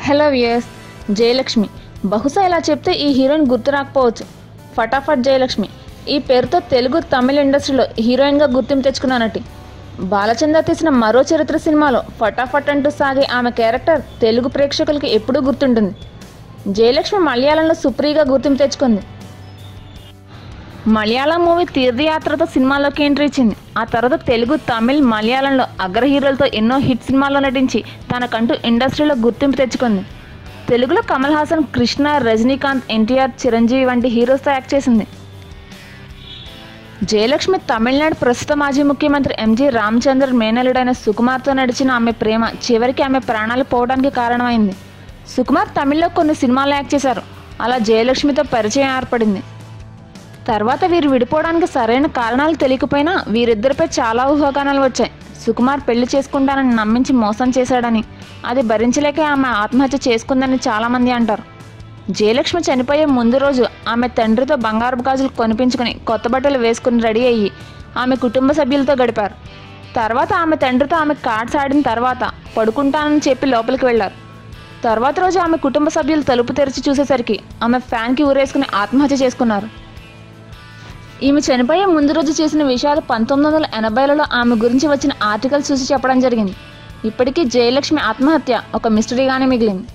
Hello viewers, Jayalakshmi బహుశా ఇలా చెప్తే ఈ హీరోయిన్ గుర్తు రాకపోవచ్చు. ఫటాఫట్ జయలక్ష్మి ఈ పేరుతో తెలుగు తమిళ ఇండస్ట్రీలో హీరోయిన్గా గుర్తింపు తెచ్చుకున్న నటి. బాలచంద్ర తీసిన మరో చరిత్ర సినిమాలో ఫటాఫట్ అంటూ సాగే ఆమె క్యారెక్టర్ తెలుగు ప్రేక్షకులకి ఎప్పుడూ గుర్తుంటుంది. జయలక్ష్మి మలయాళంలో సుప్రీగా గుర్తింపు తెచ్చుకుంది. మలయాళం మూవీ తీర్థయాత్రతో సినిమాలోకి ఎంట్రీ ఇచ్చింది. ఆ తర్వాత తెలుగు, తమిళ్, మలయాళంలో అగ్ర హీరోలతో ఎన్నో హిట్ సినిమాల్లో నటించి తనకంటూ ఇండస్ట్రీలో గుర్తింపు తెచ్చుకుంది. తెలుగులో కమల్ హాసన్, కృష్ణ, రజనీకాంత్, ఎన్టీఆర్, చిరంజీవి వంటి హీరోస్తో యాక్ట్ చేసింది. జయలక్ష్మి తమిళనాడు ప్రస్తుత మాజీ ముఖ్యమంత్రి ఎంజి రామచంద్రన్ మేనల్లుడైన సుకుమార్తో నడిచిన ఆమె ప్రేమ చివరికి ఆమె ప్రాణాలు పోవడానికి కారణమైంది. సుకుమార్ తమిళ్లో కొన్ని సినిమాల్లో యాక్ట్ చేశారు. అలా జయలక్ష్మితో పరిచయం ఏర్పడింది. తర్వాత వీరు విడిపోవడానికి సరైన కారణాలు తెలియకపోయినా వీరిద్దరిపై చాలా ఊహాగానాలు వచ్చాయి. సుకుమార్ పెళ్లి చేసుకుంటానని నమ్మించి మోసం చేశాడని, అది భరించలేక ఆమె ఆత్మహత్య చేసుకుందని చాలామంది అంటారు. జయలక్ష్మి చనిపోయే ముందు రోజు ఆమె తండ్రితో బంగారు గాజులు కొనిపించుకుని కొత్త బట్టలు వేసుకుని రెడీ అయ్యి ఆమె కుటుంబ సభ్యులతో గడిపారు. తర్వాత ఆమె తండ్రితో ఆమె కార్డ్స్ ఆడిన తర్వాత పడుకుంటానని చెప్పి లోపలికి వెళ్లారు. తర్వాత రోజు ఆమె కుటుంబ సభ్యులు తలుపు తెరిచి చూసేసరికి ఆమె ఫ్యాన్కి ఊరేసుకుని ఆత్మహత్య చేసుకున్నారు. ఈమె చనిపోయే ముందు రోజు చేసిన విషయాలు 1980లలో ఆమె గురించి వచ్చిన ఆర్టికల్స్ చూసి చెప్పడం జరిగింది. ఇప్పటికీ జయలక్ష్మి ఆత్మహత్య ఒక మిస్టరీగానే మిగిలింది.